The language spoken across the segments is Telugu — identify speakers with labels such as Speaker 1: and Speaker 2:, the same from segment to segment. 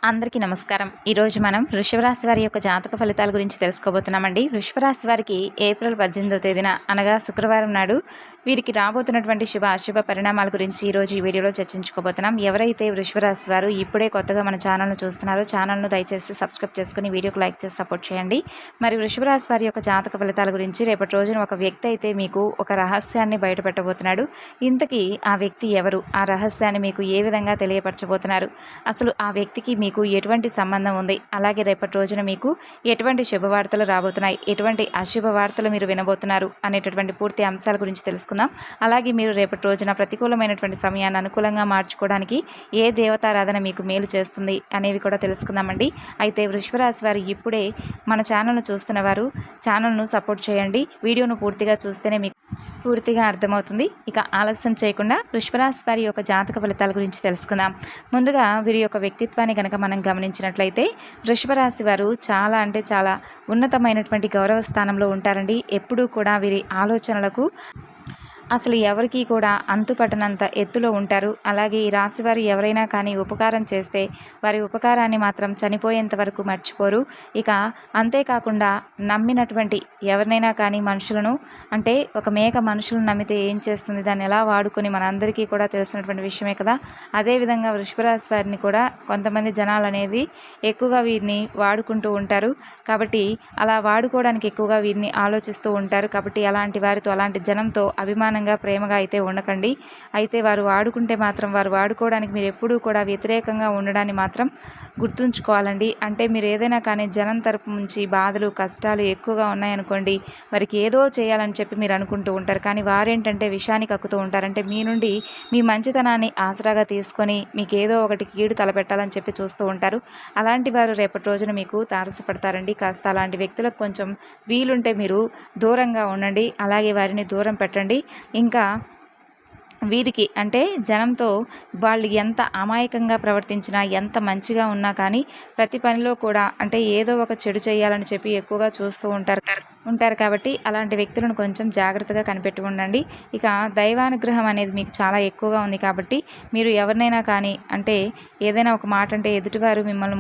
Speaker 1: అందరికీ నమస్కారం. ఈరోజు మనం వృషభ రాశి వారి యొక్క జాతక ఫలితాల గురించి తెలుసుకోబోతున్నామండి. వృషభ రాశి వారికి ఏప్రిల్ 18వ తేదీన అనగా శుక్రవారం నాడు వీరికి రాబోతున్నటువంటి శుభ అశుభ పరిణామాల గురించి ఈరోజు ఈ వీడియోలో చర్చించుకోబోతున్నాం. ఎవరైతే వృషభ రాశి వారు ఇప్పుడే కొత్తగా మన ఛానల్ను చూస్తున్నారో ఛానల్ను దయచేసి సబ్స్క్రైబ్ చేసుకుని వీడియోకి లైక్ చేసి సపోర్ట్ చేయండి. మరి వృషభ రాశి వారి యొక్క జాతక ఫలితాల గురించి రేపటి రోజున ఒక వ్యక్తి అయితే మీకు ఒక రహస్యాన్ని బయటపెట్టబోతున్నాడు. ఇంతకీ ఆ వ్యక్తి ఎవరు? ఆ రహస్యాన్ని మీకు ఏ విధంగా తెలియపరచబోతున్నారు? అసలు ఆ వ్యక్తికి మీకు ఎటువంటి సంబంధం ఉంది? అలాగే రేపటి రోజున మీకు ఎటువంటి శుభవార్తలు రాబోతున్నాయి, ఎటువంటి అశుభ వార్తలు మీరు వినబోతున్నారు అనేటటువంటి పూర్తి అంశాల గురించి తెలుసుకుందాం. అలాగే మీరు రేపటి రోజున ప్రతికూలమైనటువంటి సమయాన్ని అనుకూలంగా మార్చుకోవడానికి ఏ దేవతారాధన మీకు మేలు చేస్తుంది అనేవి కూడా తెలుసుకుందామండి. అయితే వృషభ రాశి వారు ఇప్పుడే మన ఛానల్ను చూస్తున్న వారు ఛానల్ను సపోర్ట్ చేయండి. వీడియోను పూర్తిగా చూస్తేనే మీకు పూర్తిగా అర్థమవుతుంది. ఇక ఆలస్యం చేయకుండా వృషభ రాశి వారి యొక్క జాతక ఫలితాల గురించి తెలుసుకుందాం. ముందుగా వీరి యొక్క వ్యక్తిత్వాన్ని కనుక మనం గమనించినట్లయితే వృషభ రాశి వారు చాలా అంటే చాలా ఉన్నతమైనటువంటి గౌరవ స్థానంలో ఉంటారండి. ఎప్పుడూ కూడా వీరి ఆలోచనలకు అసలు ఎవరికి కూడా అంతుపట్టనంత ఎత్తులో ఉంటారు. అలాగే ఈ రాశివారు ఎవరైనా కానీ ఉపకారం చేస్తే వారి ఉపకారాన్ని మాత్రం చనిపోయేంత వరకు మర్చిపోరు. ఇక అంతేకాకుండా నమ్మినటువంటి ఎవరినైనా కానీ మనుషులను, అంటే ఒక మేక మనుషులను నమ్మితే ఏం చేస్తుంది, దాన్ని ఎలా వాడుకొని మనందరికీ కూడా తెలిసినటువంటి విషయమే కదా. అదేవిధంగా వృషభ రాశి వారిని కూడా కొంతమంది జనాలు అనేది ఎక్కువగా వీరిని వాడుకుంటూ ఉంటారు. కాబట్టి అలా వాడుకోవడానికి ఎక్కువగా వీరిని ఆలోచిస్తూ ఉంటారు. కాబట్టి అలాంటి వారితో, అలాంటి జనంతో అభిమానంగా ప్రేమగా అయితే ఉండకండి. అయితే వారు వాడుకుంటే మాత్రం వారు వాడుకోవడానికి మీరు ఎప్పుడూ కూడా వ్యతిరేకంగా ఉండడాన్ని మాత్రం గుర్తుంచుకోవాలండి. అంటే మీరు ఏదైనా కానీ జనం తరపు నుంచి బాధలు కష్టాలు ఎక్కువగా ఉన్నాయనుకోండి, వారికి ఏదో చేయాలని చెప్పి మీరు అనుకుంటూ ఉంటారు. కానీ వారేంటంటే విషయాన్ని కక్కుతూ ఉంటారు. అంటే మీ నుండి మీ మంచితనాన్ని ఆసరాగా తీసుకొని మీకు ఏదో ఒకటి కీడు తలపెట్టాలని చెప్పి చూస్తూ ఉంటారు. అలాంటి వారు రేపటి రోజున మీకు తారసపడతారండి. కాస్త అలాంటి వ్యక్తులకు కొంచెం వీలుంటే మీరు దూరంగా ఉండండి. అలాగే వారిని దూరం పెట్టండి. ఇంకా వీరికి అంటే జనంతో వాళ్ళు ఎంత అమాయకంగా ప్రవర్తించినా, ఎంత మంచిగా ఉన్నా కానీ ప్రతి పనిలో కూడా అంటే ఏదో ఒక చెడు చేయాలని చెప్పి ఎక్కువగా చూస్తూ ఉంటారు కాబట్టి అలాంటి వ్యక్తులను కొంచెం జాగ్రత్తగా కనిపెట్టి ఉండండి. ఇక దైవానుగ్రహం అనేది మీకు చాలా ఎక్కువగా ఉంది కాబట్టి మీరు ఎవరినైనా కానీ అంటే ఏదైనా ఒక మాట అంటే ఎదుటివారు మిమ్మల్ని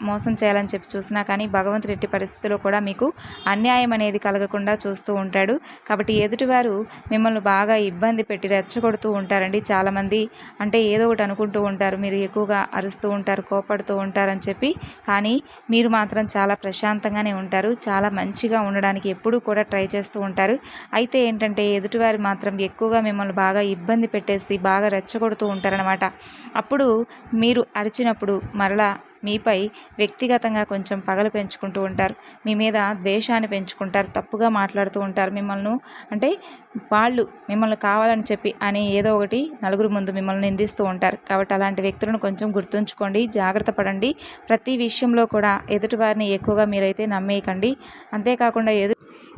Speaker 1: మోసం చేయాలని చెప్పి చూసినా కానీ భగవంతుడి ఎట్టి పరిస్థితుల్లో కూడా మీకు అన్యాయం అనేది కలగకుండా చూస్తూ ఉంటాడు. కాబట్టి ఎదుటివారు మిమ్మల్ని బాగా ఇబ్బంది పెట్టి రెచ్చగొడుతూ ఉంటారండి. చాలామంది అంటే ఏదో ఒకటి అనుకుంటూ ఉంటారు, మీరు ఎక్కువగా అరుస్తూ ఉంటారు, కోపడుతూ ఉంటారని చెప్పి. కానీ మీరు మాత్రం చాలా ప్రశాంతంగానే ఉంటారు. చాలా మంచిగా ఉండడానికి ఎప్పుడూ కూడా ట్రై చేస్తూ ఉంటారు. అయితే ఏంటంటే ఎదుటివారు మాత్రం ఎక్కువగా మిమ్మల్ని బాగా ఇబ్బంది పెట్టేసి బాగా రెచ్చగొడుతూ ఉంటారనమాట. అప్పుడు మీరు అరిచినప్పుడు మరలా మీపై వ్యక్తిగతంగా కొంచెం పగలు పెంచుకుంటూ ఉంటారు, మీ మీద ద్వేషాన్ని పెంచుకుంటారు, తప్పుగా మాట్లాడుతూ ఉంటారు. అంటే వాళ్ళు మిమ్మల్ని కావాలని చెప్పి అని ఏదో ఒకటి నలుగురు ముందు మిమ్మల్ని నిందిస్తూ ఉంటారు. కాబట్టి అలాంటి వ్యక్తులను కొంచెం గుర్తుంచుకోండి, జాగ్రత్త పడండి. ప్రతి విషయంలో కూడా ఎదుటివారిని ఎక్కువగా మీరైతే నమ్మేయకండి. అంతేకాకుండా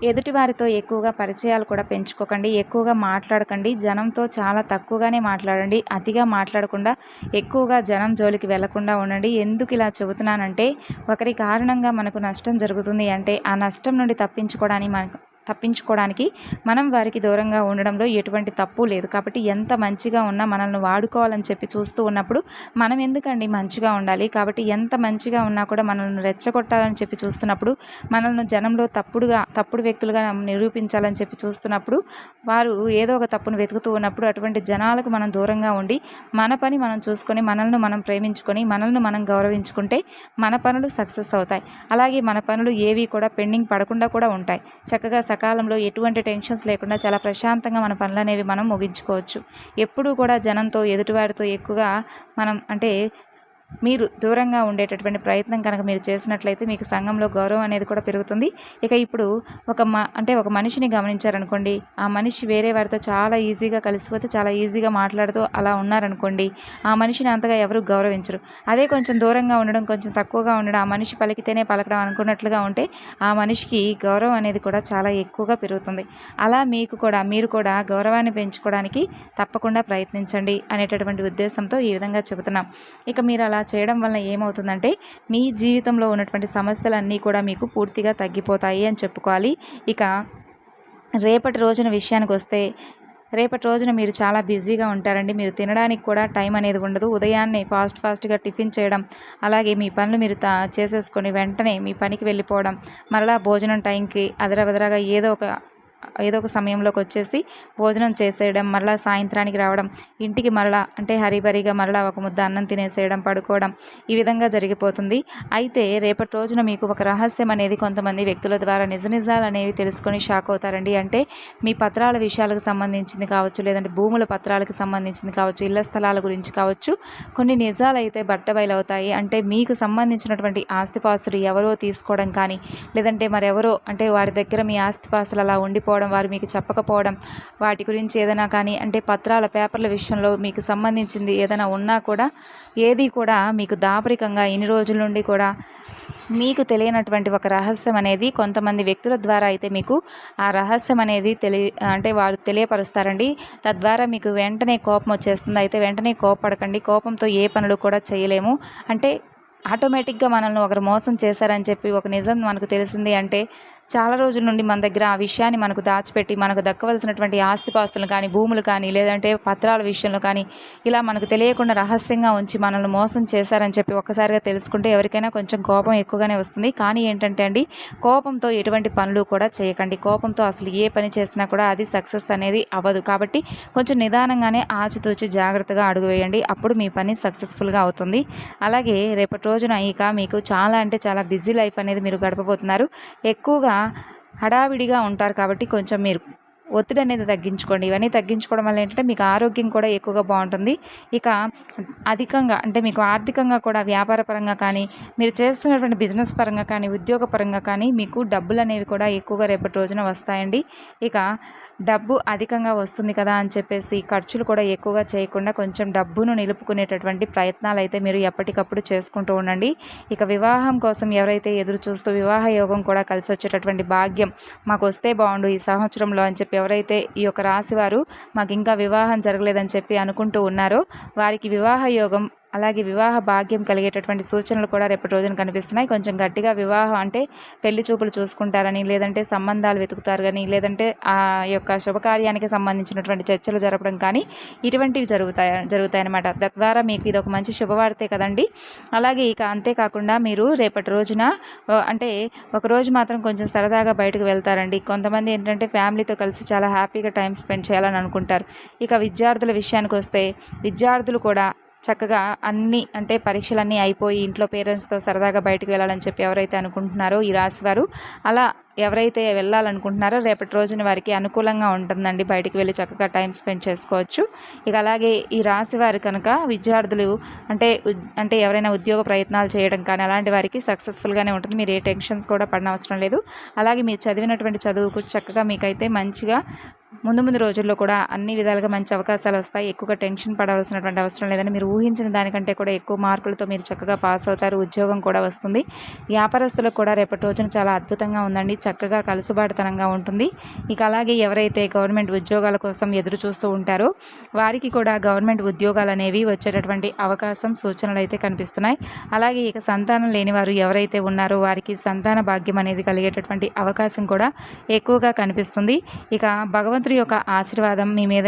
Speaker 1: ఎదుటివారితో ఎక్కువగా పరిచయాలు కూడా పెంచుకోకండి, ఎక్కువగా మాట్లాడకండి. జనంతో చాలా తక్కువగానే మాట్లాడండి, అతిగా మాట్లాడకుండా ఎక్కువగా జనం జోలికి వెళ్లకుండా ఉండండి. ఎందుకు ఇలా చెబుతున్నానంటే ఒకరి కారణంగా మనకు నష్టం జరుగుతుంది అంటే ఆ నష్టం నుండి తప్పించుకోవడానికి మనం వారికి దూరంగా ఉండడంలో ఎటువంటి తప్పు లేదు. కాబట్టి ఎంత మంచిగా ఉన్నా మనల్ని వాడుకోవాలని చెప్పి చూస్తూ ఉన్నప్పుడు మనం ఎందుకండి మంచిగా ఉండాలి. కాబట్టి ఎంత మంచిగా ఉన్నా కూడా మనల్ని రెచ్చగొట్టాలని చెప్పి చూస్తున్నప్పుడు, మనల్ని జనంలో తప్పుడు వ్యక్తులుగా నిరూపించాలని చెప్పి చూస్తున్నప్పుడు, వారు ఏదో ఒక తప్పును వెతుకుతూ ఉన్నప్పుడు అటువంటి జనాలకు మనం దూరంగా ఉండి మన పని మనం చూసుకొని మనల్ని మనం ప్రేమించుకొని మనల్ని మనం గౌరవించుకుంటే మన పనులు సక్సెస్ అవుతాయి. అలాగే మన పనులు ఏవి కూడా పెండింగ్ పడకుండా కూడా ఉంటాయి. చక్కగా సకాలంలో ఎటువంటి టెన్షన్స్ లేకుండా చాలా ప్రశాంతంగా మన పనులు అనేవి మనం ముగించుకోవచ్చు. ఎప్పుడూ కూడా జనంతో ఎదుటివారితో ఎక్కువగా మనం అంటే మీరు దూరంగా ఉండేటటువంటి ప్రయత్నం కనుక మీరు చేసినట్లయితే మీకు సంఘంలో గౌరవం అనేది కూడా పెరుగుతుంది. ఇక ఇప్పుడు ఒక మనిషిని గమనించారనుకోండి, ఆ మనిషి వేరే వారితో చాలా ఈజీగా కలిసిపోతే చాలా ఈజీగా మాట్లాడుతూ అలా ఉన్నారనుకోండి, ఆ మనిషిని అంతగా ఎవరు గౌరవించరు. అదే కొంచెం దూరంగా ఉండడం, కొంచెం తక్కువగా ఉండడం, ఆ మనిషి పలికితేనే పలకడం అనుకున్నట్లుగా ఉంటే ఆ మనిషికి గౌరవం అనేది కూడా చాలా ఎక్కువగా పెరుగుతుంది. అలా మీరు కూడా గౌరవాన్ని పెంచుకోవడానికి తప్పకుండా ప్రయత్నించండి అనేటటువంటి ఉద్దేశంతో ఈ విధంగా చెబుతున్నాం. ఇక మీరు అలా చేయడం వల్ల ఏమవుతుందంటే మీ జీవితంలో ఉన్నటువంటి సమస్యలన్నీ కూడా మీకు పూర్తిగా తగ్గిపోతాయి అని చెప్పుకోవాలి. ఇక రేపటి రోజున విషయానికి వస్తే రేపటి రోజున మీరు చాలా బిజీగా ఉంటారండి. మీరు తినడానికి కూడా టైం అనేది ఉండదు. ఉదయాన్నే ఫాస్ట్గా టిఫిన్ చేయడం, అలాగే మీ పనులు మీరు చేసేసుకొని వెంటనే మీ పనికి వెళ్ళిపోవడం, మరలా భోజనం టైంకి అదరబెదరగా ఏదో ఒక సమయంలోకి వచ్చేసి భోజనం చేసేయడం, మరలా సాయంత్రానికి రావడం, ఇంటికి మరలా అంటే హరీబరీగా మరలా ఒక ముద్ద అన్నం తినేసేయడం, పడుకోవడం, ఈ విధంగా జరిగిపోతుంది. అయితే రేపటి రోజున మీకు ఒక రహస్యం అనేది కొంతమంది వ్యక్తుల ద్వారా నిజాలు అనేవి తెలుసుకొని షాక్ అవుతారండి. అంటే మీ పత్రాల విషయాలకు సంబంధించింది కావచ్చు, లేదంటే భూముల పత్రాలకు సంబంధించింది కావచ్చు, ఇళ్ల స్థలాల గురించి కావచ్చు, కొన్ని నిజాలు అయితే బట్టబయలవుతాయి. అంటే మీకు సంబంధించినటువంటి ఆస్తిపాస్తులు ఎవరో తీసుకోవడం కానీ, లేదంటే మరెవరో అంటే వారి దగ్గర మీ ఆస్తిపాస్తులు అలా ఉండిపోవడం, వారు మీకు చెప్పకపోవడం, వాటి గురించి ఏదైనా కానీ అంటే పత్రాల పేపర్ల విషయంలో మీకు సంబంధించింది ఏదైనా ఉన్నా కూడా ఏది కూడా మీకు దాపరికంగా ఇన్ని రోజుల నుండి కూడా మీకు తెలియనటువంటి ఒక రహస్యం అనేది కొంతమంది వ్యక్తుల ద్వారా అయితే మీకు ఆ రహస్యం అనేది అంటే వారు తెలియపరుస్తారండి. తద్వారా మీకు వెంటనే కోపం వచ్చేస్తుంది. అయితే వెంటనే కోపపడకండి. కోపంతో ఏ పనులు కూడా చేయలేము. అంటే ఆటోమేటిక్గా మనల్ని ఒకరు మోసం చేశారని చెప్పి ఒక నిజం మనకు తెలిసింది అంటే చాలా రోజుల నుండి మన దగ్గర ఆ విషయాన్ని మనకు దాచిపెట్టి మనకు దక్కవలసినటువంటి ఆస్తిపాస్తులు కానీ, భూములు కానీ, లేదంటే పత్రాల విషయంలో కానీ ఇలా మనకు తెలియకుండా రహస్యంగా ఉంచి మనల్ని మోసం చేశారని చెప్పి ఒక్కసారిగా తెలుసుకుంటే ఎవరికైనా కొంచెం కోపం ఎక్కువగానే వస్తుంది. కానీ ఏంటంటే అండి, కోపంతో ఎటువంటి పనులు కూడా చేయకండి. కోపంతో అసలు ఏ పని చేసినా కూడా అది సక్సెస్ అనేది అవ్వదు. కాబట్టి కొంచెం నిదానంగానే ఆచితూచి జాగ్రత్తగా అడుగు వేయండి. అప్పుడు మీ పని సక్సెస్ఫుల్గా అవుతుంది. అలాగే రేపటి రోజున ఇక మీకు చాలా అంటే చాలా బిజీ లైఫ్ అనేది మీరు గడపబోతున్నారు. ఎక్కువగా హడావిడిగా ఉంటారు. కాబట్టి కొంచెం మీరు ఒత్తిడి అనేది తగ్గించుకోండి. ఇవన్నీ తగ్గించుకోవడం వల్ల ఏంటంటే మీకు ఆరోగ్యం కూడా ఎక్కువగా బాగుంటుంది. ఇక అధికంగా అంటే మీకు ఆర్థికంగా కూడా వ్యాపార పరంగా కానీ, మీరు చేస్తున్నటువంటి బిజినెస్ పరంగా కానీ, ఉద్యోగ పరంగా కానీ మీకు డబ్బులు అనేవి కూడా ఎక్కువగా రేపటి రోజున వస్తాయండి. ఇక డబ్బు అధికంగా వస్తుంది కదా అని చెప్పేసి ఖర్చులు కూడా ఎక్కువగా చేయకుండా కొంచెం డబ్బును నిలుపుకునేటటువంటి ప్రయత్నాలు అయితే మీరు ఎప్పటికప్పుడు చేసుకుంటూ ఉండండి. ఇక వివాహం కోసం ఎవరైతే ఎదురు చూస్తూ వివాహ యోగం కూడా కలిసి వచ్చేటటువంటి భాగ్యం మాకు వస్తే బాగుండు ఈ సంవత్సరంలో అని చెప్పి ఎవరైతే ఈ యొక్క రాశి వారు మాకు ఇంకా వివాహం జరగలేదని చెప్పి అనుకుంటూ ఉన్నారో వారికి వివాహ యోగం అలాగే వివాహ భాగ్యం కలిగేటటువంటి సూచనలు కూడా రేపటి రోజున కనిపిస్తున్నాయి. కొంచెం గట్టిగా వివాహం అంటే పెళ్లి చూపులు చూసుకుంటారని, లేదంటే సంబంధాలు వెతుకుతారు కానీ, లేదంటే ఆ యొక్క శుభకార్యానికి సంబంధించినటువంటి చర్చలు జరపడం కానీ ఇటువంటివి జరుగుతాయన్నమాట. తద్వారా మీకు ఇది ఒక మంచి శుభవార్తే కదండి. అలాగే ఇక అంతేకాకుండా మీరు రేపటి రోజున అంటే ఒకరోజు మాత్రం కొంచెం సరదాగా బయటకు వెళ్తారండి. కొంతమంది ఏంటంటే ఫ్యామిలీతో కలిసి చాలా హ్యాపీగా టైం స్పెండ్ చేయాలని అనుకుంటారు. ఇక విద్యార్థుల విషయానికి వస్తే విద్యార్థులు కూడా చక్కగా అన్నీ అంటే పరీక్షలన్నీ అయిపోయి ఇంట్లో పేరెంట్స్తో సరదాగా బయటకు వెళ్ళాలని చెప్పి ఎవరైతే అనుకుంటున్నారో ఈ రాశివారు అలా ఎవరైతే వెళ్ళాలనుకుంటున్నారో రేపటి రోజున వారికి అనుకూలంగా ఉంటుందండి. బయటికి వెళ్ళి చక్కగా టైం స్పెండ్ చేసుకోవచ్చు. ఇక అలాగే ఈ రాశి వారు కనుక విద్యార్థులు అంటే ఎవరైనా ఉద్యోగ ప్రయత్నాలు చేయడం కానీ అలాంటి వారికి సక్సెస్ఫుల్గానే ఉంటుంది. మీరు ఏ టెన్షన్స్ కూడా పడనవసరం లేదు. అలాగే మీరు చదివినటువంటి చదువుకు చక్కగా మీకైతే మంచిగా ముందు రోజుల్లో కూడా అన్ని విధాలుగా మంచి అవకాశాలు వస్తాయి. ఎక్కువగా టెన్షన్ పడవలసినటువంటి అవసరం లేదని మీరు ఊహించిన దానికంటే కూడా ఎక్కువ మార్కులతో మీరు చక్కగా పాస్ అవుతారు. ఉద్యోగం కూడా వస్తుంది. వ్యాపారస్తులకు కూడా రేపటి రోజున చాలా అద్భుతంగా ఉందండి. చక్కగా కలుసుబాటుతనంగా ఉంటుంది. ఇక అలాగే ఎవరైతే గవర్నమెంట్ ఉద్యోగాల కోసం ఎదురు చూస్తూ ఉంటారో వారికి కూడా గవర్నమెంట్ ఉద్యోగాలు అనేవి వచ్చేటటువంటి అవకాశం సూచనలు అయితే కనిపిస్తున్నాయి. అలాగే ఇక సంతానం లేని వారు ఎవరైతే ఉన్నారో వారికి సంతాన భాగ్యం అనేది కలిగేటటువంటి అవకాశం కూడా ఎక్కువగా కనిపిస్తుంది. ఇక భగవంతుడి యొక్క ఆశీర్వాదం మీ మీద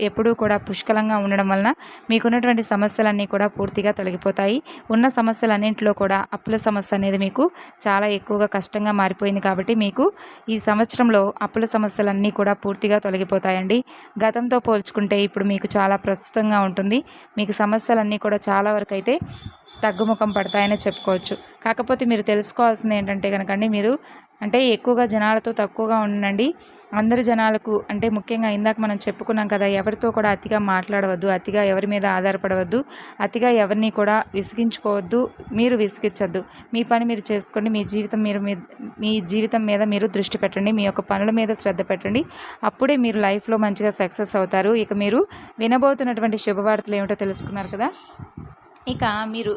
Speaker 1: ఎప్పుడూ కూడా పుష్కలంగా ఉండడం వలన మీకున్నటువంటి సమస్యలన్నీ కూడా పూర్తిగా తొలగిపోతాయి. ఉన్న సమస్యలన్నింటిలో కూడా అప్పుల సమస్య అనేది మీకు చాలా ఎక్కువగా కష్టంగా మారిపోయింది. కాబట్టి మీకు ఈ సంవత్సరంలో అప్పుల సమస్యలన్నీ కూడా పూర్తిగా తొలగిపోతాయండి. గతంతో పోల్చుకుంటే ఇప్పుడు మీకు చాలా ప్రస్తుతంగా ఉంటుంది. మీకు సమస్యలన్నీ కూడా చాలా వరకు అయితే తగ్గుముఖం పడతాయని చెప్పుకోవచ్చు. కాకపోతే మీరు తెలుసుకోవాల్సింది ఏంటంటే కనుకండి, మీరు అంటే ఎక్కువగా జనాలతో తక్కువగా ఉండండి. అందరి జనాలకు అంటే ముఖ్యంగా ఇందాక మనం చెప్పుకున్నాం కదా, ఎవరితో కూడా అతిగా మాట్లాడవద్దు, అతిగా ఎవరి మీద ఆధారపడవద్దు, అతిగా ఎవరిని కూడా విసిగించుకోవద్దు, మీరు విసిగించద్దు. మీ పని మీరు చేసుకోండి. మీ జీవితం మీద మీరు దృష్టి పెట్టండి. మీ యొక్క పనుల మీద శ్రద్ధ పెట్టండి. అప్పుడే మీరు లైఫ్లో మంచిగా సక్సెస్ అవుతారు. ఇక మీరు వినబోతున్నటువంటి శుభవార్తలు ఏమిటో తెలుసుకున్నారు కదా. ఇక మీరు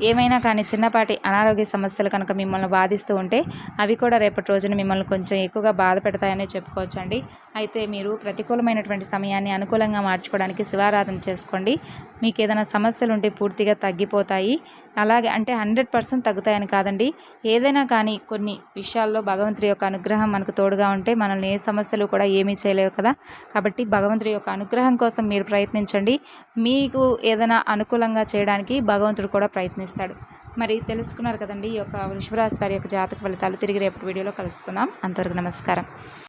Speaker 1: ఏమైనా కానీ చిన్నపాటి అనారోగ్య సమస్యలు కనుక మిమ్మల్ని బాధిస్తూ ఉంటే అవి కూడా రేపటి రోజున మిమ్మల్ని కొంచెం ఎక్కువగా బాధ పెడతాయనే చెప్పుకోవచ్చండి. అయితే మీరు ప్రతికూలమైనటువంటి సమయాన్ని అనుకూలంగా మార్చుకోవడానికి శివారాధన చేసుకోండి. మీకు ఏదైనా సమస్యలు ఉంటే పూర్తిగా తగ్గిపోతాయి. అలాగే అంటే 100% తగ్గుతాయని కాదండి. ఏదైనా కానీ కొన్ని విషయాల్లో భగవంతుడి యొక్క అనుగ్రహం మనకు తోడుగా ఉంటే మనల్ని ఏ సమస్యలు కూడా ఏమీ చేయలేవు కదా. కాబట్టి భగవంతుడి యొక్క అనుగ్రహం కోసం మీరు ప్రయత్నించండి. మీకు ఏదైనా అనుకూలంగా చేయడానికి భగవంతుడు కూడా ప్రయత్నిస్తాడు. మరి తెలుసుకున్నారు కదండి ఈ యొక్క వృషభ రాశి వారి యొక్క జాతక ఫలితాలు. తిరిగి రేపటి వీడియోలో కలుసుకుందాం. అంతవరకు నమస్కారం.